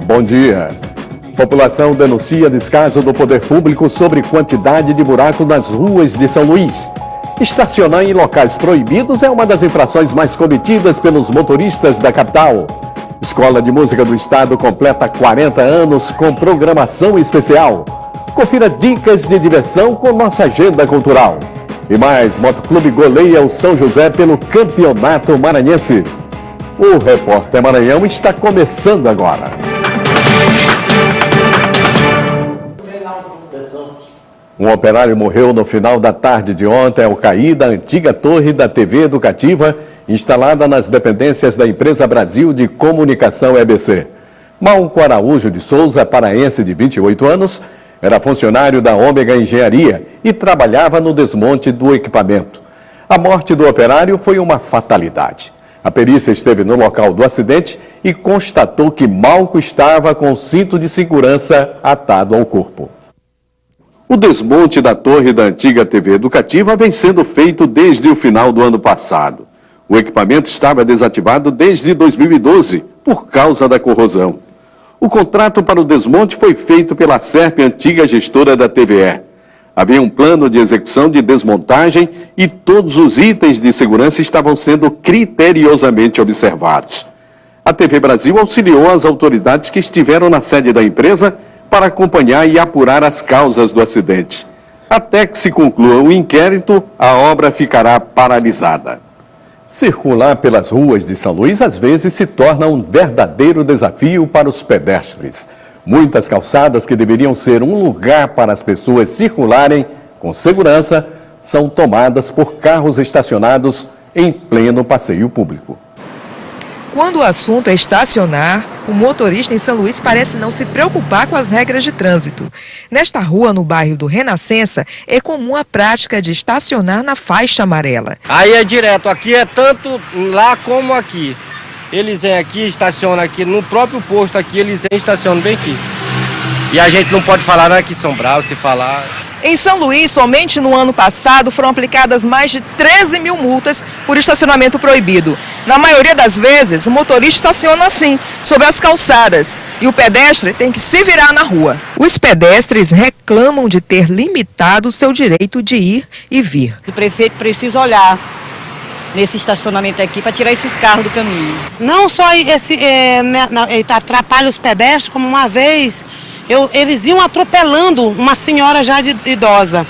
Bom dia. População denuncia descaso do poder público sobre quantidade de buracos nas ruas de São Luís. Estacionar em locais proibidos é uma das infrações mais cometidas pelos motoristas da capital. Escola de Música do Estado completa 40 anos com programação especial. Confira dicas de diversão com nossa agenda cultural. E mais, Motoclube goleia o São José pelo Campeonato Maranhense. O Repórter Maranhão está começando agora. Um operário morreu no final da tarde de ontem ao cair da antiga torre da TV Educativa, instalada nas dependências da Empresa Brasil de Comunicação EBC. Malco Araújo de Souza, paraense de 28 anos, era funcionário da Ômega Engenharia e trabalhava no desmonte do equipamento. A morte do operário foi uma fatalidade. A perícia esteve no local do acidente e constatou que Malco estava com o cinto de segurança atado ao corpo. O desmonte da torre da antiga TV Educativa vem sendo feito desde o final do ano passado. O equipamento estava desativado desde 2012 por causa da corrosão. O contrato para o desmonte foi feito pela SERP, antiga gestora da TVE. Havia um plano de execução de desmontagem e todos os itens de segurança estavam sendo criteriosamente observados. A TV Brasil auxiliou as autoridades que estiveram na sede da empresa para acompanhar e apurar as causas do acidente. Até que se conclua o inquérito, a obra ficará paralisada. Circular pelas ruas de São Luís às vezes se torna um verdadeiro desafio para os pedestres. Muitas calçadas que deveriam ser um lugar para as pessoas circularem com segurança são tomadas por carros estacionados em pleno passeio público. Quando o assunto é estacionar, o motorista em São Luís parece não se preocupar com as regras de trânsito. Nesta rua, no bairro do Renascença, é comum a prática de estacionar na faixa amarela. Aí é direto, aqui é tanto lá como aqui. Eles vêm aqui, estacionam aqui, no próprio posto aqui, eles vêm e estacionam bem aqui. E a gente não pode falar, não é que são bravos, se falar... Em São Luís, somente no ano passado, foram aplicadas mais de 13 mil multas por estacionamento proibido. Na maioria das vezes, o motorista estaciona assim, sobre as calçadas, e o pedestre tem que se virar na rua. Os pedestres reclamam de ter limitado o seu direito de ir e vir. O prefeito precisa olhar nesse estacionamento aqui para tirar esses carros do caminho. Não só atrapalha os pedestres, como uma vez... eles iam atropelando uma senhora já idosa,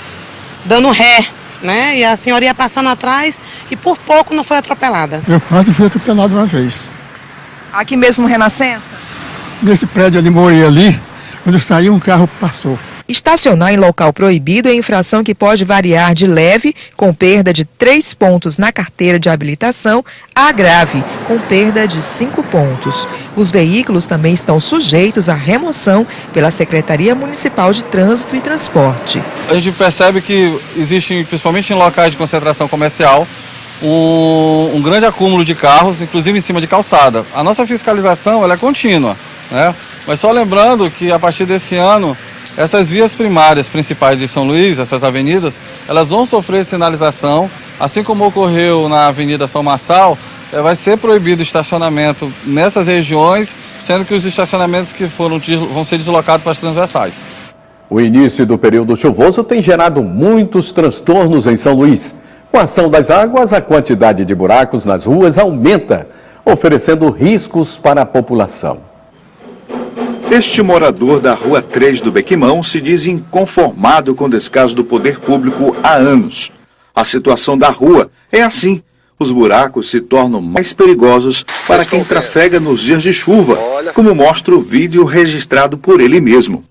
dando ré, né? E a senhora ia passando atrás e por pouco não foi atropelada. Eu quase fui atropelado uma vez. Aqui mesmo no Renascença? Nesse prédio ali, morei ali, quando eu saí um carro passou. Estacionar em local proibido é infração que pode variar de leve, com perda de 3 pontos na carteira de habilitação, a grave, com perda de 5 pontos. Os veículos também estão sujeitos à remoção pela Secretaria Municipal de Trânsito e Transporte. A gente percebe que existe, principalmente em locais de concentração comercial, um grande acúmulo de carros, inclusive em cima de calçada. A nossa fiscalização ela é contínua, né? Mas só lembrando que a partir desse ano, essas vias primárias principais de São Luís, essas avenidas, elas vão sofrer sinalização, assim como ocorreu na Avenida São Marçal, vai ser proibido o estacionamento nessas regiões, sendo que os estacionamentos que vão ser deslocados para as transversais. O início do período chuvoso tem gerado muitos transtornos em São Luís. Com a ação das águas, a quantidade de buracos nas ruas aumenta, oferecendo riscos para a população. Este morador da Rua 3 do Bequimão se diz inconformado com o descaso do poder público há anos. A situação da rua é assim. Os buracos se tornam mais perigosos para quem trafega nos dias de chuva, como mostra o vídeo registrado por ele mesmo.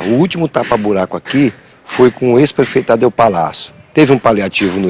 O último tapa-buraco aqui foi com o ex-prefeito Adel Palácio. Teve um paliativo no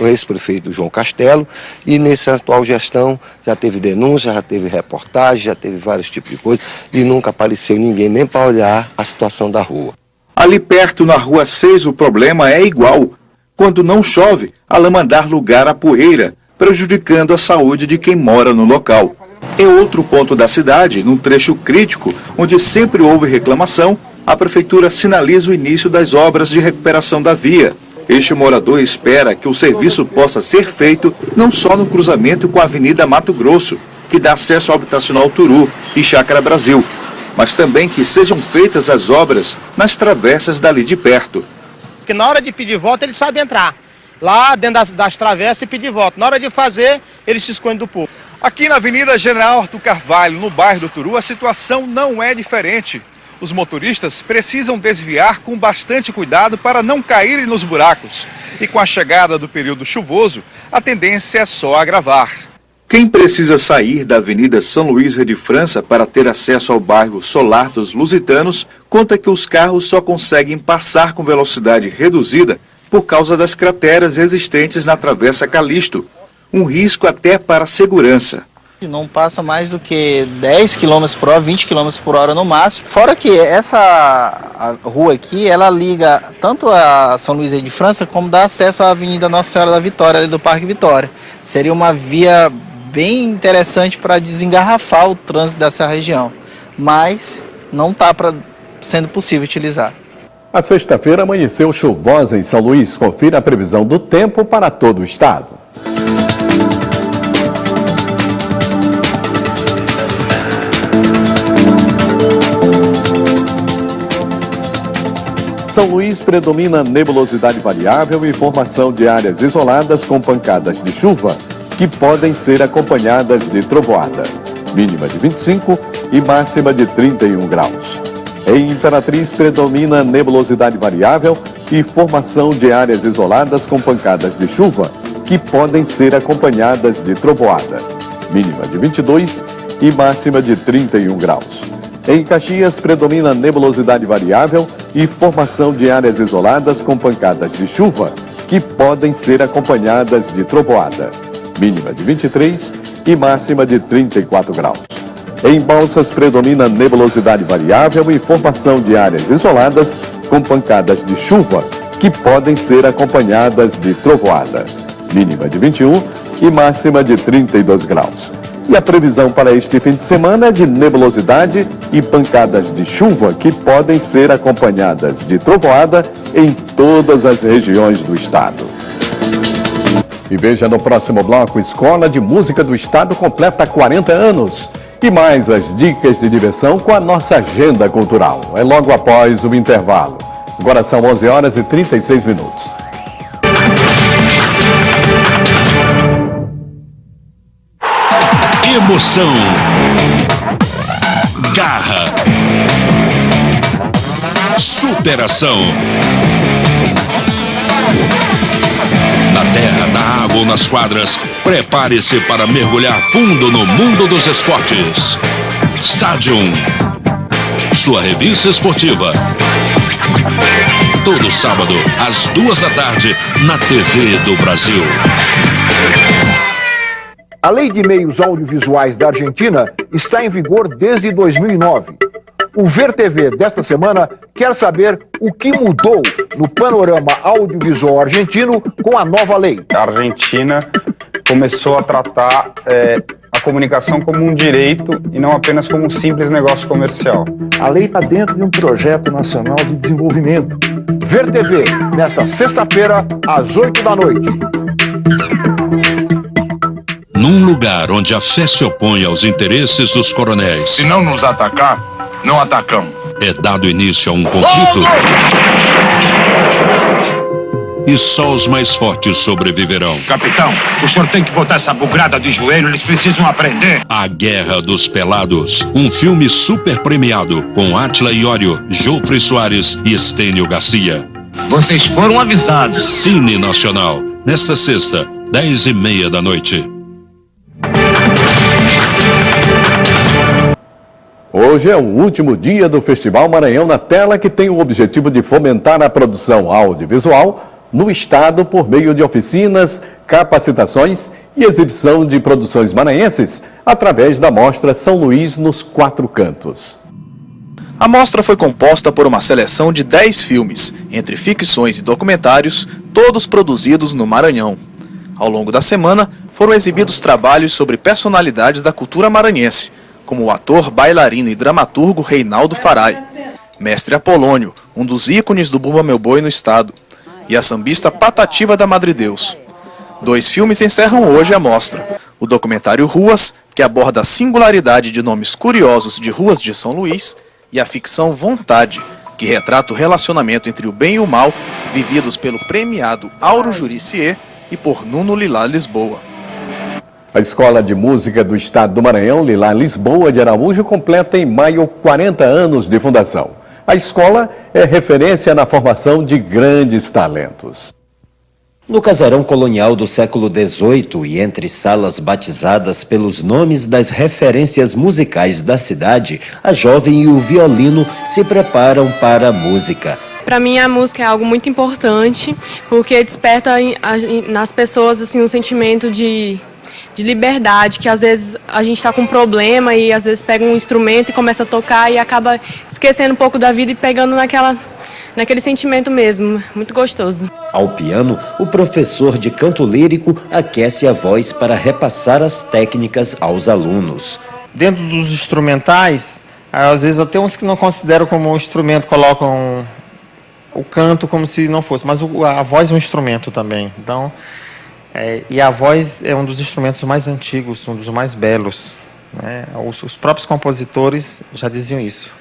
ex-prefeito João Castelo e nessa atual gestão já teve denúncia, já teve reportagem, já teve vários tipos de coisas e nunca apareceu ninguém nem para olhar a situação da rua. Ali perto, na Rua 6, o problema é igual. Quando não chove, a lama dá lugar à poeira, prejudicando a saúde de quem mora no local. Em outro ponto da cidade, num trecho crítico, onde sempre houve reclamação, a prefeitura sinaliza o início das obras de recuperação da via. Este morador espera que o serviço possa ser feito não só no cruzamento com a Avenida Mato Grosso, que dá acesso ao habitacional Turu e Chácara Brasil, mas também que sejam feitas as obras nas travessas dali de perto. Porque na hora de pedir voto, ele sabe entrar lá dentro das travessas e pedir voto. Na hora de fazer, ele se esconde do povo. Aqui na Avenida General Arthur Carvalho, no bairro do Turu, a situação não é diferente. Os motoristas precisam desviar com bastante cuidado para não caírem nos buracos. E com a chegada do período chuvoso, a tendência é só agravar. Quem precisa sair da Avenida São Luís de França para ter acesso ao bairro Solar dos Lusitanos, conta que os carros só conseguem passar com velocidade reduzida por causa das crateras existentes na Travessa Calixto. Um risco até para a segurança. Não passa mais do que 10 km por hora, 20 km por hora no máximo. Fora que essa rua aqui, ela liga tanto a São Luís de França como dá acesso à Avenida Nossa Senhora da Vitória, ali do Parque Vitória. Seria uma via bem interessante para desengarrafar o trânsito dessa região, mas não está sendo possível utilizar. A sexta-feira amanheceu chuvosa em São Luís. Confira a previsão do tempo para todo o estado. São Luís predomina nebulosidade variável e formação de áreas isoladas com pancadas de chuva, que podem ser acompanhadas de trovoada. Mínima de 25 e máxima de 31 graus. Em Imperatriz predomina nebulosidade variável e formação de áreas isoladas com pancadas de chuva, que podem ser acompanhadas de trovoada. Mínima de 22 e máxima de 31 graus. Em Caxias predomina nebulosidade variável e formação de áreas isoladas com pancadas de chuva, que podem ser acompanhadas de trovoada. Mínima de 23 e máxima de 34 graus. Em Balsas predomina nebulosidade variável e formação de áreas isoladas com pancadas de chuva, que podem ser acompanhadas de trovoada. Mínima de 21 e máxima de 32 graus. E a previsão para este fim de semana é de nebulosidade e pancadas de chuva, que podem ser acompanhadas de trovoada em todas as regiões do estado. E veja no próximo bloco, Escola de Música do Estado completa 40 anos. E mais as dicas de diversão com a nossa agenda cultural. É logo após o intervalo. Agora são 11 horas e 36 minutos. Emoção. Garra. Superação. Na terra, na água ou nas quadras, prepare-se para mergulhar fundo no mundo dos esportes. Stadium, sua revista esportiva. Todo sábado, às 2 da tarde, na TV do Brasil. A Lei de Meios Audiovisuais da Argentina está em vigor desde 2009. O Ver TV desta semana quer saber o que mudou no panorama audiovisual argentino com a nova lei. A Argentina começou a tratar a comunicação como um direito e não apenas como um simples negócio comercial. A lei está dentro de um projeto nacional de desenvolvimento. Ver TV, nesta sexta-feira, às 8 da noite. Num lugar onde a fé se opõe aos interesses dos coronéis. Se não nos atacar, não atacamos. É dado início a um conflito. E só os mais fortes sobreviverão. Capitão, o senhor tem que botar essa bugrada de joelho, eles precisam aprender. A Guerra dos Pelados, um filme super premiado com Átila Iorio, Jofre Soares e Estênio Garcia. Vocês foram avisados. Cine Nacional, nesta sexta, 10h30 da noite. Hoje é o último dia do Festival Maranhão na Tela, que tem o objetivo de fomentar a produção audiovisual no estado por meio de oficinas, capacitações e exibição de produções maranhenses através da mostra São Luís nos Quatro Cantos. A mostra foi composta por uma seleção de 10 filmes, entre ficções e documentários, todos produzidos no Maranhão. Ao longo da semana, foram exibidos trabalhos sobre personalidades da cultura maranhense, como o ator, bailarino e dramaturgo Reinaldo Farai, Mestre Apolônio, um dos ícones do Bumba Meu Boi no estado, e a sambista Patativa da Madre Deus. 2 filmes encerram hoje a mostra: o documentário Ruas, que aborda a singularidade de nomes curiosos de ruas de São Luís, e a ficção Vontade, que retrata o relacionamento entre o bem e o mal, vividos pelo premiado Auro Juricier e por Nuno Lilá Lisboa. A Escola de Música do Estado do Maranhão, Lilá Lisboa de Araújo, completa em maio 40 anos de fundação. A escola é referência na formação de grandes talentos. No casarão colonial do século XVIII e entre salas batizadas pelos nomes das referências musicais da cidade, a jovem e o violino se preparam para a música. Para mim, a música é algo muito importante, porque desperta nas pessoas assim, um sentimento de liberdade, que às vezes a gente está com um problema e às vezes pega um instrumento e começa a tocar e acaba esquecendo um pouco da vida e pegando naquele sentimento mesmo, muito gostoso. Ao piano, o professor de canto lírico aquece a voz para repassar as técnicas aos alunos. Dentro dos instrumentais, às vezes até uns que não consideram como um instrumento colocam o canto como se não fosse, mas a voz é um instrumento também. Então, e a voz é um dos instrumentos mais antigos, um dos mais belos, né? Os próprios compositores já diziam isso.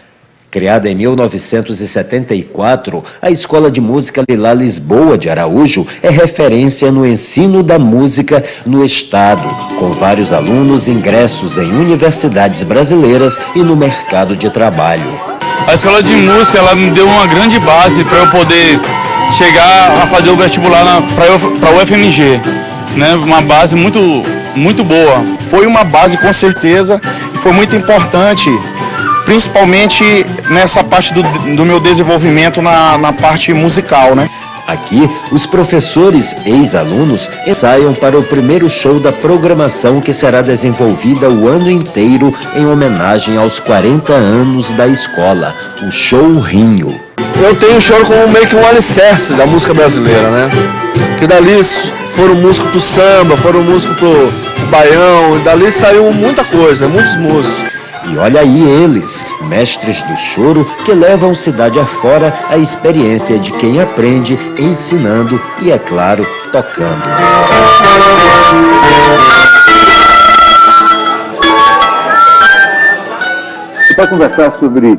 Criada em 1974, a Escola de Música Lilá Lisboa de Araújo é referência no ensino da música no estado, com vários alunos ingressos em universidades brasileiras e no mercado de trabalho. A Escola de Música ela me deu uma grande base para eu poder chegar a fazer o vestibular para o UFMG, né? Uma base muito boa. Foi uma base com certeza e foi muito importante, principalmente nessa parte do meu desenvolvimento na parte musical, né? Aqui, os professores ex-alunos ensaiam para o primeiro show da programação que será desenvolvida o ano inteiro em homenagem aos 40 anos da escola, o Show Rinho. Eu tenho o choro como meio que um alicerce da música brasileira, né? Que dali foram músicos pro samba, foram músicos pro baião, e dali saiu muita coisa, muitos músicos. E olha aí eles, mestres do choro, que levam cidade afora a experiência de quem aprende ensinando e, é claro, tocando. E para conversar sobre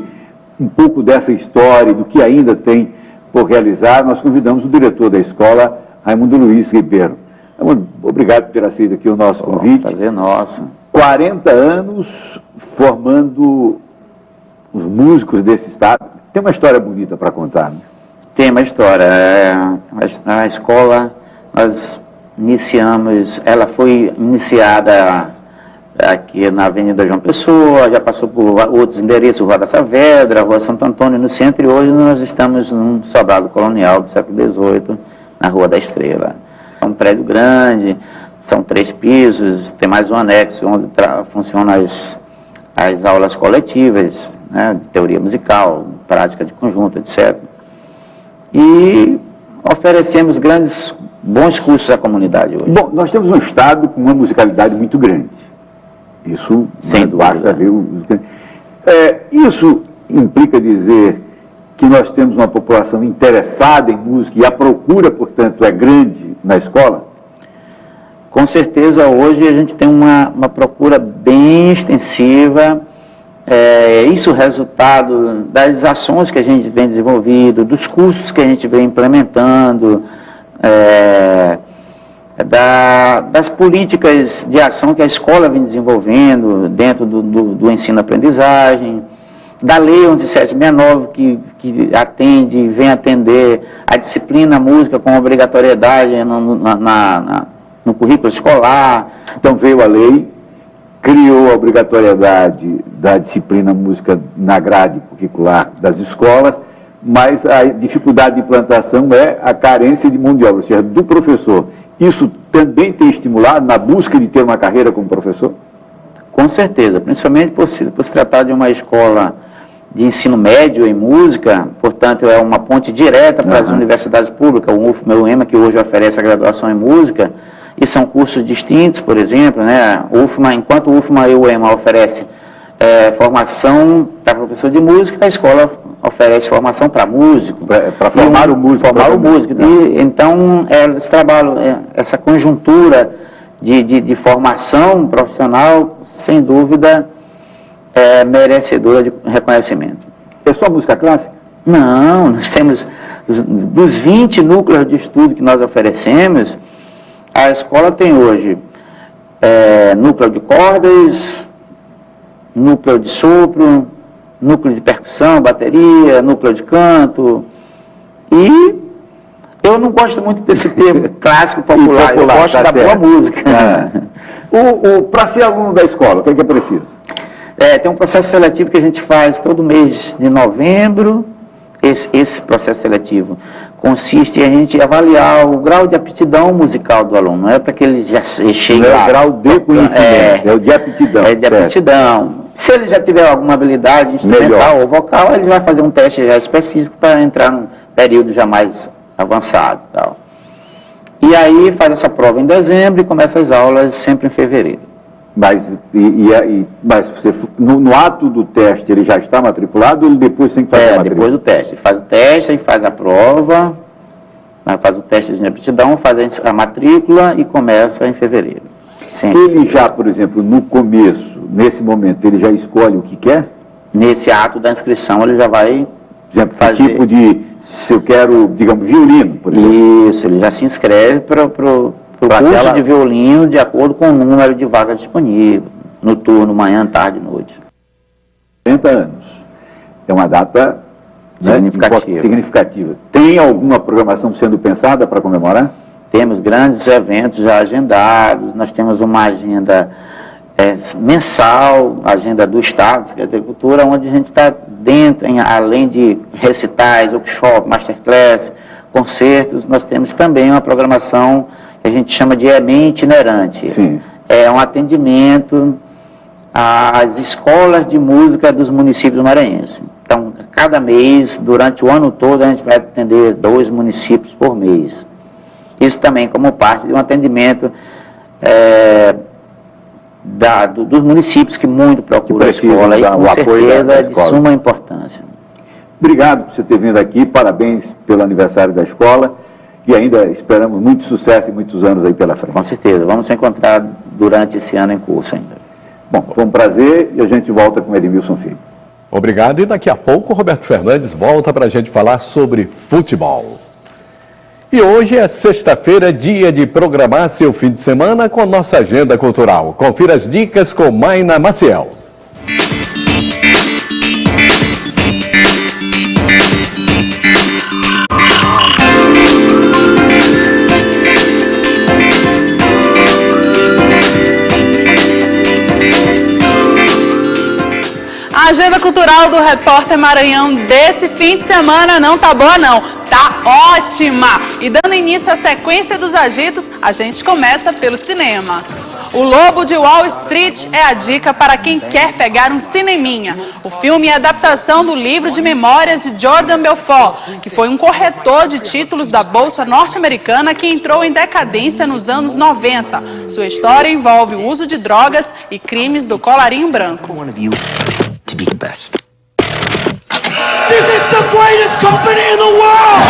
um pouco dessa história, do que ainda tem por realizar, nós convidamos o diretor da escola, Raimundo Luiz Ribeiro. Raimundo, obrigado por ter aceito aqui o nosso convite. Prazer nosso. 40 anos formando os músicos desse estado. Tem uma história bonita para contar, né? Tem uma história. A escola, nós iniciamos, ela foi iniciada aqui na Avenida João Pessoa, já passou por outros endereços, Rua da Saavedra, Rua Santo Antônio no centro, e hoje nós estamos num sobrado colonial do século XVIII, na Rua da Estrela. É um prédio grande, são 3 pisos, tem mais um anexo onde funcionam as aulas coletivas, né, de teoria musical, prática de conjunto, etc. E oferecemos bons cursos à comunidade hoje. Bom, nós temos um estado com uma musicalidade muito grande. Isso, basta ver isso implica dizer que nós temos uma população interessada em música e a procura, portanto, é grande na escola? Com certeza, hoje a gente tem uma procura bem extensiva, isso é resultado das ações que a gente vem desenvolvendo, dos cursos que a gente vem implementando, das políticas de ação que a escola vem desenvolvendo dentro do ensino-aprendizagem, da Lei 11.769, que vem atender a disciplina música com obrigatoriedade no currículo escolar. Então veio a lei, criou a obrigatoriedade da disciplina música na grade curricular das escolas, mas a dificuldade de implantação é a carência de mão de obra, ou seja, do professor. Isso também tem estimulado na busca de ter uma carreira como professor? Com certeza, principalmente por se tratar de uma escola de ensino médio em música, portanto é uma ponte direta para as universidades públicas, o UFMA e o UEMA, que hoje oferece a graduação em música, e são cursos distintos, por exemplo, né? Enquanto o UFMA e o UEMA oferecem formação para professor de música, a escola oferece formação para músico. Para formar o músico. E, então, eles trabalham essa conjuntura de formação profissional, sem dúvida, merecedora de reconhecimento. É só música clássica? Não, nós temos, dos 20 núcleos de estudo que nós oferecemos, a escola tem hoje núcleo de cordas, núcleo de sopro, núcleo de percussão, bateria, núcleo de canto. E eu não gosto muito desse termo clássico popular, eu gosto da boa música. Para ser aluno da escola, o que é preciso? Tem um processo seletivo que a gente faz todo mês de novembro. Esse processo seletivo consiste em a gente avaliar o grau de aptidão musical do aluno. Não é para que ele já chegue lá. É o grau de conhecimento, é o de aptidão. É de aptidão. Se ele já tiver alguma habilidade instrumental ou vocal, ele vai fazer um teste já específico para entrar num período já mais avançado. Tal. E aí faz essa prova em dezembro e começa as aulas sempre em fevereiro. Mas você, no ato do teste ele já está matriculado ou ele depois tem que fazer a matrícula? Depois do teste. Ele faz o teste, aí faz a prova, faz o teste de aptidão, faz a matrícula e começa em fevereiro. Sempre. Ele já, por exemplo, no começo, nesse momento, ele já escolhe o que quer? Nesse ato da inscrição ele já vai, por exemplo, fazer... tipo de, se eu quero, digamos, violino, por exemplo. Isso, ele já se inscreve para o curso de violino de acordo com o número de vagas disponível, no turno, manhã, tarde e noite. 40 anos. É uma data significativa. Tem alguma programação sendo pensada para comemorar? Temos grandes eventos já agendados, nós temos uma agenda mensal, agenda do Estado, Secretaria da Cultura, onde a gente está dentro, além de recitais, workshop, masterclass, concertos, nós temos também uma programação que a gente chama de EMEI itinerante. Sim. É um atendimento às escolas de música dos municípios maranhenses. Então, cada mês, durante o ano todo, a gente vai atender 2 municípios por mês. Isso também como parte de um atendimento dos municípios que muito procuram a escola e com certeza é de suma importância. Obrigado por você ter vindo aqui, parabéns pelo aniversário da escola e ainda esperamos muito sucesso e muitos anos aí pela frente. Com certeza, vamos se encontrar durante esse ano em curso ainda. Bom, foi um prazer e a gente volta com Edmilson Filho. Obrigado e daqui a pouco o Roberto Fernandes volta para a gente falar sobre futebol. E hoje é sexta-feira, dia de programar seu fim de semana com nossa agenda cultural. Confira as dicas com Maina Maciel. A agenda cultural do Repórter Maranhão desse fim de semana não tá boa não, tá ótima! E dando início à sequência dos agitos, a gente começa pelo cinema. O Lobo de Wall Street é a dica para quem quer pegar um cineminha. O filme é a adaptação do livro de memórias de Jordan Belfort, que foi um corretor de títulos da Bolsa Norte-Americana que entrou em decadência nos anos 90. Sua história envolve o uso de drogas e crimes do colarinho branco. To be the best. This is the greatest company in the world!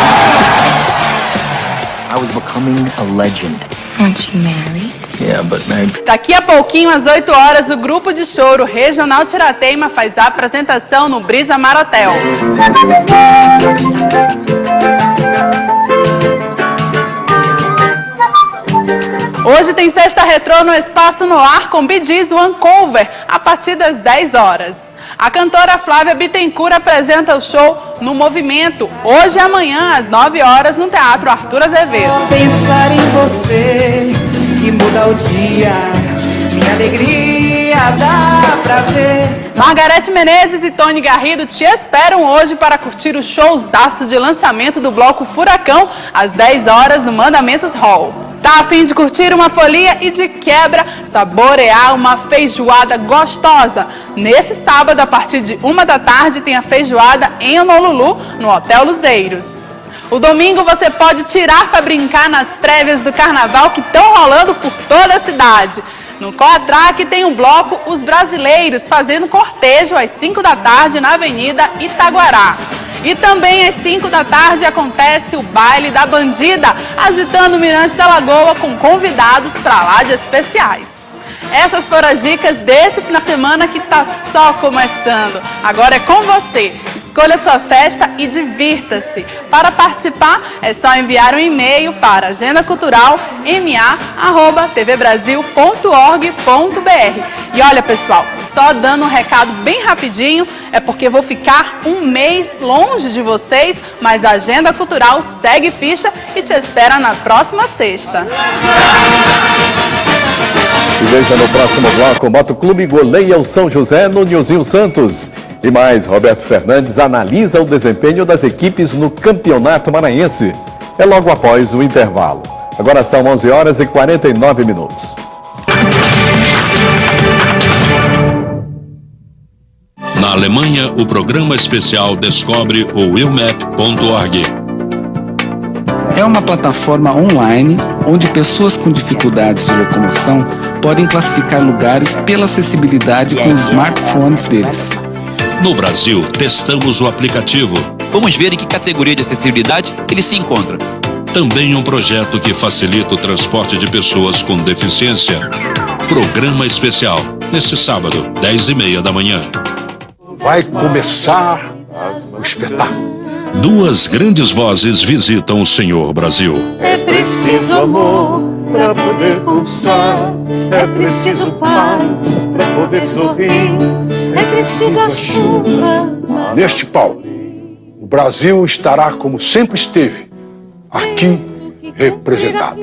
I was becoming a legend. Aren't you married? Yeah, but maybe. Daqui a pouquinho, às 8 horas, o grupo de choro Regional Tiratema faz a apresentação no Brisa Mar Hotel. Hoje tem Sexta Retrô no Espaço Noir com Bee Gees One Cover, a partir das 10 horas. A cantora Flávia Bittencourt apresenta o show No Movimento, hoje e amanhã, às 9 horas, no Teatro Arthur Azevedo. Pensar em você, que muda o dia, minha alegria dá pra ver. Margareth Menezes e Tony Garrido te esperam hoje para curtir o showzaço de lançamento do bloco Furacão, às 10 horas, no Mandamentos Hall. Tá a fim de curtir uma folia e de quebra saborear uma feijoada gostosa? Nesse sábado, a partir de 1 da tarde, tem a feijoada em Honolulu, no Hotel Luzeiros. O domingo você pode tirar para brincar nas prévias do carnaval que estão rolando por toda a cidade. No Coatrac tem um bloco Os Brasileiros, fazendo cortejo às 5 da tarde na Avenida Itaguará. E também às 5 da tarde acontece o baile da bandida, agitando o Mirante da Lagoa com convidados para lá de especiais. Essas foram as dicas desse final de semana que está só começando. Agora é com você. Escolha sua festa e divirta-se. Para participar, é só enviar um e-mail para agendacultural@tvbrasil.org.br. E olha, pessoal, só dando um recado bem rapidinho, é porque vou ficar um mês longe de vocês, mas a Agenda Cultural segue ficha e te espera na próxima sexta. E veja no próximo bloco, o Motoclube goleia o São José no Nilzinho Santos. E mais, Roberto Fernandes analisa o desempenho das equipes no Campeonato Maranhense. É logo após o intervalo. Agora são 11h49. Na Alemanha, o programa especial descobre o willmap.org. É uma plataforma online onde pessoas com dificuldades de locomoção podem classificar lugares pela acessibilidade com os smartphones deles. No Brasil, testamos o aplicativo. Vamos ver em que categoria de acessibilidade ele se encontra. Também um projeto que facilita o transporte de pessoas com deficiência. Programa especial, neste sábado, 10h30 da manhã. Vai começar o espetáculo. Duas grandes vozes visitam o Senhor Brasil. É preciso amor para poder pulsar, é preciso paz para poder sorrir, é preciso a chuva. Neste palco, o Brasil estará como sempre esteve, aqui representado.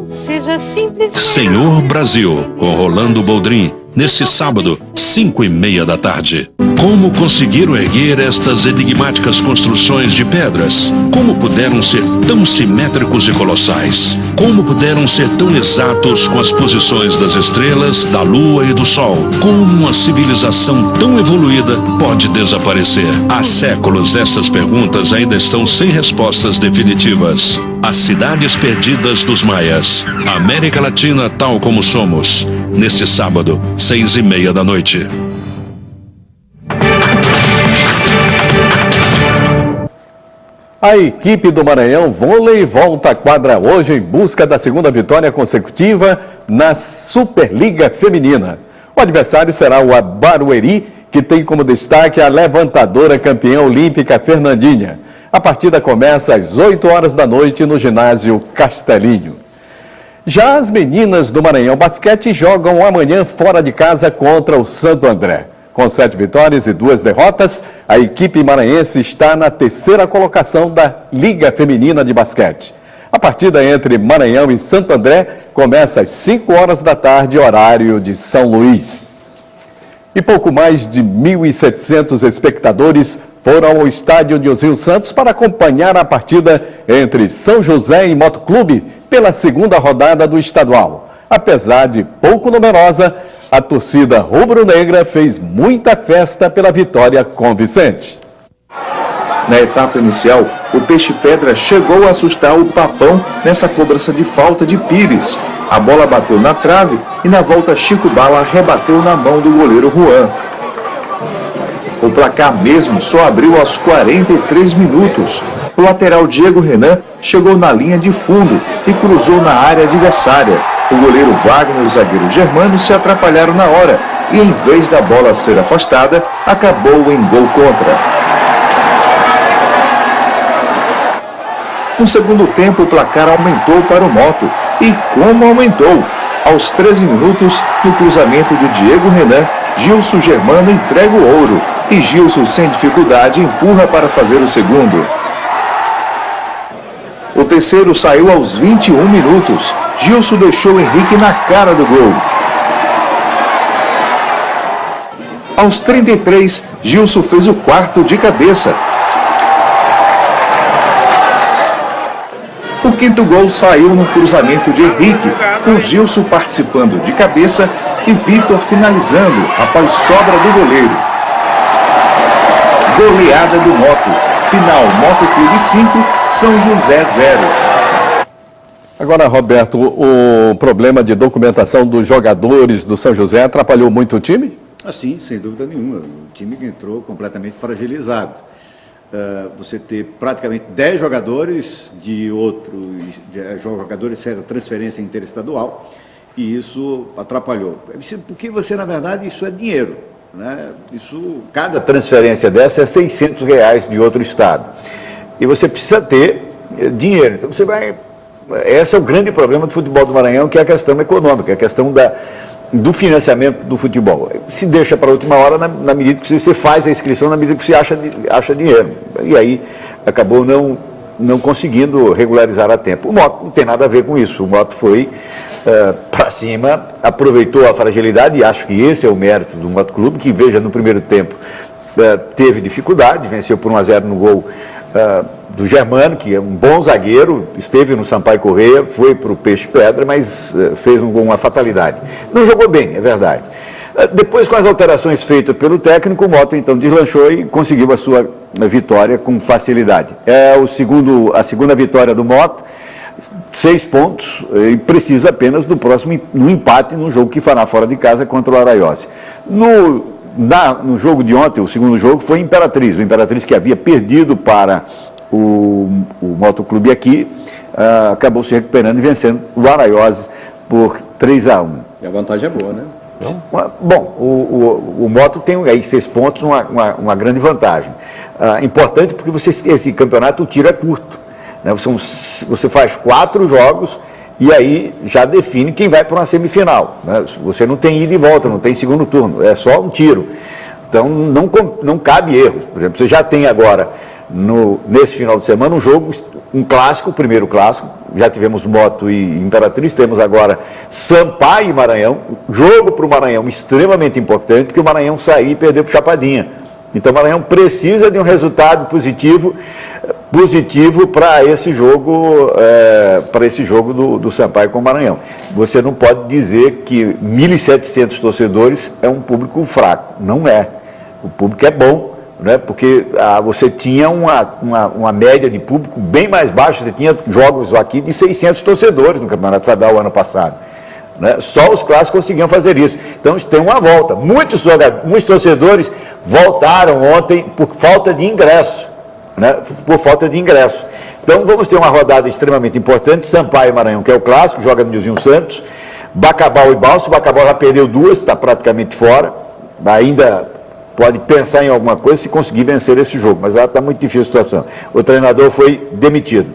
Seja simples. Senhor Brasil, com Rolando Boldrin, neste sábado, 5h30 da tarde. Como conseguiram erguer estas enigmáticas construções de pedras? Como puderam ser tão simétricos e colossais? Como puderam ser tão exatos com as posições das estrelas, da lua e do sol? Como uma civilização tão evoluída pode desaparecer? Há séculos essas perguntas ainda estão sem respostas definitivas. As cidades perdidas dos maias. América Latina tal como somos. Neste sábado, 6h30 da noite. A equipe do Maranhão Vôlei volta à quadra hoje em busca da segunda vitória consecutiva na Superliga Feminina. O adversário será o Barueri, que tem como destaque a levantadora campeã olímpica Fernandinha. A partida começa às 8h da noite no ginásio Castelinho. Já as meninas do Maranhão Basquete jogam amanhã fora de casa contra o Santo André. Com 7 vitórias e 2 derrotas, a equipe maranhense está na 3ª colocação da Liga Feminina de Basquete. A partida entre Maranhão e Santo André começa às 5h da tarde, horário de São Luís. E pouco mais de 1.700 espectadores foram ao estádio Nilzinho Santos para acompanhar a partida entre São José e Motoclube pela 2ª rodada do estadual. Apesar de pouco numerosa, a torcida rubro-negra fez muita festa pela vitória convincente. Na etapa inicial, o Peixe-Pedra chegou a assustar o Papão nessa cobrança de falta de Pires. A bola bateu na trave e na volta Chico Bala rebateu na mão do goleiro Juan. O placar mesmo só abriu aos 43 minutos. O lateral Diego Renan chegou na linha de fundo e cruzou na área adversária. O goleiro Wagner e o zagueiro Germano se atrapalharam na hora e, em vez da bola ser afastada, acabou em gol contra. No segundo tempo, o placar aumentou para o Moto. E como aumentou? Aos 13 minutos, no cruzamento de Diego Renan, Gilson Germano entrega o ouro e Gilson, sem dificuldade, empurra para fazer o segundo. O terceiro saiu aos 21 minutos. Gilson deixou Henrique na cara do gol. Aos 33, Gilson fez o quarto de cabeça. O quinto gol saiu no cruzamento de Henrique, com Gilson participando de cabeça e Vitor finalizando após sobra do goleiro. Goleada do Moto. Final, Motoclube 5, São José 0. Agora, Roberto, o problema de documentação dos jogadores do São José atrapalhou muito o time? Sim, sem dúvida nenhuma. O time entrou completamente fragilizado. você ter praticamente 10 jogadores jogadores fizeram transferência interestadual, e isso atrapalhou. Porque você, na verdade, isso é dinheiro, né? Cada transferência dessa é R$600 de outro estado. E você precisa ter dinheiro. Então esse é o grande problema do futebol do Maranhão, que é a questão econômica, a questão do financiamento do futebol. Se deixa para a última hora na medida que você faz a inscrição, na medida que você acha dinheiro. E aí acabou não conseguindo regularizar a tempo. O Moto não tem nada a ver com isso. O Moto foi para cima, aproveitou a fragilidade, e acho que esse é o mérito do Moto Clube, que, veja, no primeiro tempo teve dificuldade, venceu por 1-0 no gol do Germano, que é um bom zagueiro, esteve no Sampaio Correia, foi para o Peixe Pedra, mas fez um gol, uma fatalidade. Não jogou bem, é verdade. Depois, com as alterações feitas pelo técnico, o Moto então deslanchou e conseguiu a sua vitória com facilidade. É a segunda vitória do Moto, 6 pontos, e precisa apenas do próximo no empate no jogo que fará fora de casa contra o Araiose. No jogo de ontem, o segundo jogo, foi o Imperatriz que havia perdido para o Motoclube aqui, acabou se recuperando e vencendo o Araiose por 3-1. E a vantagem é boa, né? Bom, o Moto tem aí 6 pontos, uma grande vantagem. Importante porque esse campeonato, o tiro é curto, né? Você faz 4 jogos e aí já define quem vai para uma semifinal, né? Você não tem ida e volta, não tem segundo turno, é só um tiro. Então não cabe erros. Por exemplo, você já tem agora, nesse final de semana, um clássico, o primeiro clássico. Já tivemos Moto e Imperatriz, temos agora Sampaio e Maranhão. Jogo para o Maranhão extremamente importante, porque o Maranhão saiu e perdeu para o Chapadinha. Então o Maranhão precisa de um resultado positivo para esse jogo, do Sampaio com o Maranhão. Você não pode dizer que 1.700 torcedores é um público fraco. Não é. O público é bom, né? Porque você tinha uma média de público bem mais baixa. Você tinha jogos aqui de 600 torcedores no Campeonato Estadual ano passado, né? Só os clássicos conseguiam fazer isso. Então tem uma volta. Muitos torcedores voltaram ontem por falta de ingresso, né? Então vamos ter uma rodada extremamente importante. Sampaio e Maranhão, que é o clássico, joga no Nilzinho Santos. Bacabal e Balsam. Bacabal já perdeu 2, está praticamente fora. Ainda pode pensar em alguma coisa se conseguir vencer esse jogo, mas está muito difícil a situação. O treinador foi demitido.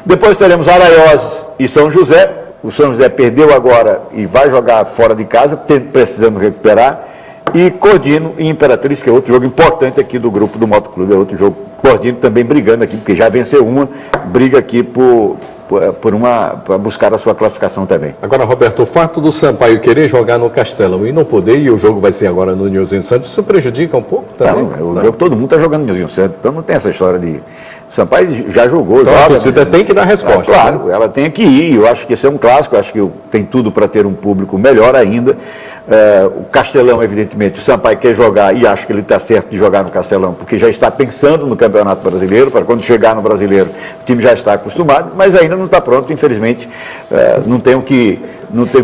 Depois teremos Araioses e São José. O São José perdeu agora e vai jogar fora de casa, precisando recuperar. E Cordino e Imperatriz, que é outro jogo importante aqui do grupo do Motoclube, é outro jogo. Cordino também brigando aqui, porque já venceu briga aqui para buscar a sua classificação também. Agora, Roberto, o fato do Sampaio querer jogar no Castelão e não poder, e o jogo vai ser agora no Nilzinho Santos, isso prejudica um pouco também? Não, jogo todo mundo está jogando no Nilzinho Santos, então não tem essa história de... O Sampaio já jogou. Então a torcida tem que dar resposta. Claro, né? Ela tem que ir, eu acho que esse é um clássico, eu acho que tem tudo para ter um público melhor ainda. O Castelão, evidentemente, o Sampaio quer jogar, e acho que ele está certo de jogar no Castelão, porque já está pensando no Campeonato Brasileiro, para quando chegar no Brasileiro, o time já está acostumado, mas ainda não está pronto, infelizmente, não tem o que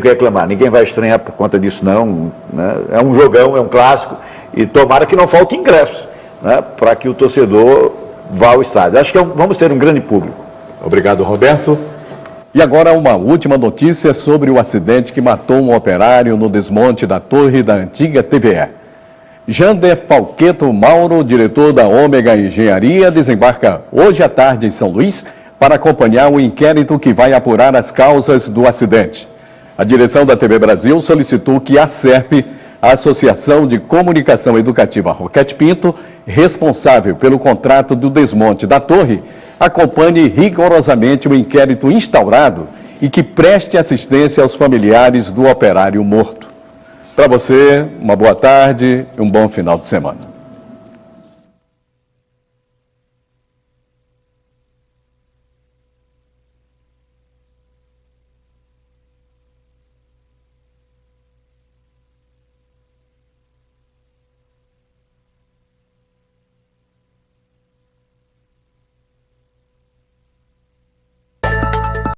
reclamar. Ninguém vai estranhar por conta disso, não. Né? É um jogão, é um clássico, e tomara que não falte ingresso, né? Para que o torcedor vá ao estádio. Acho que vamos ter um grande público. Obrigado, Roberto. E agora uma última notícia sobre o acidente que matou um operário no desmonte da torre da antiga TVE. Jander Falqueto Mauro, diretor da Ômega Engenharia, desembarca hoje à tarde em São Luís para acompanhar o inquérito que vai apurar as causas do acidente. A direção da TV Brasil solicitou que a ASERP, a Associação de Comunicação Educativa Roquete Pinto, responsável pelo contrato do desmonte da torre, acompanhe rigorosamente o inquérito instaurado e que preste assistência aos familiares do operário morto. Para você, uma boa tarde e um bom final de semana.